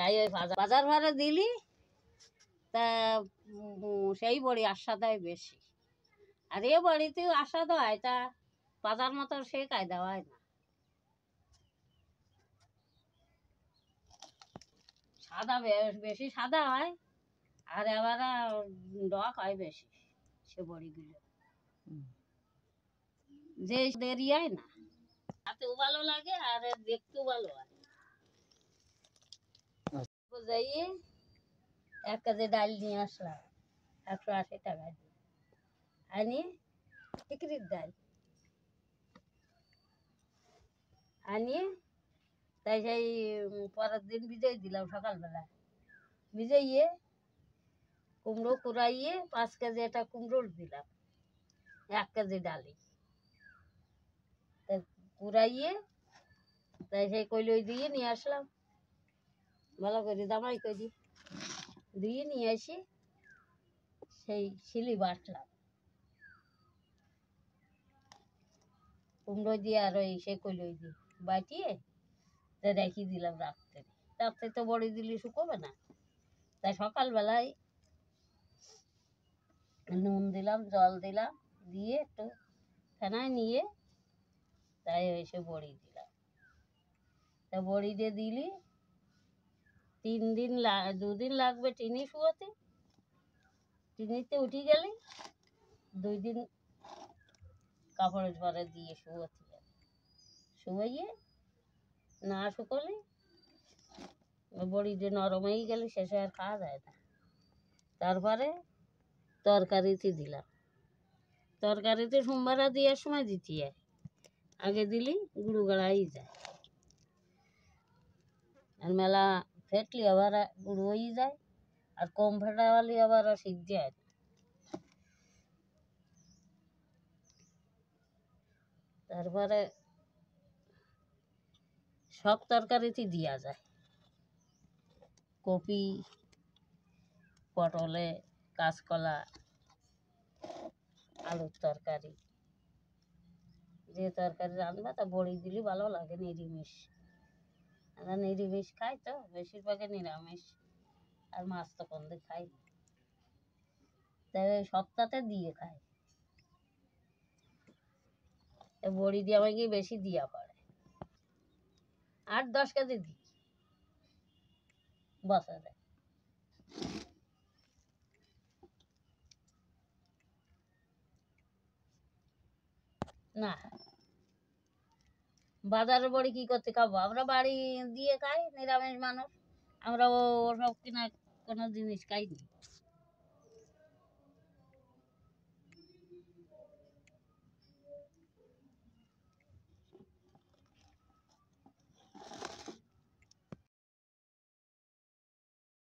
তাই ওই বাজার ভাড়া দিলি তা সেই বড়ি আস্বাদ হয় বেশি। আর এ বড়িতেও আস্বাদ হয়, তা বাজার মতো সে কায়দা হয় না। সাদা বেশি সাদা হয়, আর এবার ডক হয় বেশি সে বড়িগুলো, যে দেরি হয় না, তাতেও ভালো লাগে আর দেখতেও ভালো হয়। যাইয়ে 1 কেজি ডাল নিয়ে আসলাম 180 টাকা দিয়ে, আনি টিকরির ডাল আনিয়ে তাই সেই পরের দিন ভিজাই দিলাম সকালবেলা। ভিজাইয়ে কুমড়ো কুড়াইয়ে 5 কেজি একটা কুমড়ো দিলাম 1 কেজি ডালি, তাই কুড়াইয়ে তাই সেই কইলই দিয়ে নিয়ে আসলাম, ভালো করে জামাই করি দিয়ে নিয়ে আসি, সেই শিলি বাটলাম কুমড়ো দিয়ে আর ওই সে কইলই দিয়ে বাটিয়ে রেখে দিলাম রাত্রে। রাত্রে তো বড়ি দিলে শুকোবে না, তাই সকালবেলায় নুন দিলাম, জল দিলাম, দিয়ে একটু ফেনায় নিয়ে তাই এসে বড়ি দিলাম। তা বড়ি দিয়ে দিলি 2 দিন লাগবে টিনি শুয়োতে, টিনিতে উঠে গেলে 2 দিন কাপড়ের পরে দিয়ে শুয়োতে যাবে। শুয়ে না শুকোলে বড়ি যে নরম হয়ে গেলে শেষে আর খাওয়া যায় না। তারপরে তরকারিতে দিলাম, তরকারিতে সোমবারা দেওয়ার সময় দিতে হয়, আগে দিলি গুঁড়ো গাড়াই যায়, আর মেলা ফেটলি আবার গুঁড়ো হয়ে যায়, আর কম ফেটাওয়ালি আবার সিদ্ধ হয় না। তারপরে সব তরকারিতে দেওয়া যায়, কপি, পটলে, কাঁচকলা, আলুর তরকারি, যে তরকারি রান্না তা বড়ি দিলে ভালো লাগে। নিরামিষ, আমরা নিরামিষ খাই তো, বেশিরভাগে নিরামিষ, আর মাছ তো কোনদিন খাই না, তাই সপ্তাহে দিয়ে খাই। বড়ি দিয়ে আমাকে বেশি দিয়া পড়ে, 8-10 কেজি দিই বছরে। না, বাজারের বড়ি কি করতে খাবো, আমরা বাড়ি দিয়ে খাই, নিরামিষ মানুষ, আমরা ওসব কিনা কোনো জিনিস খাই না।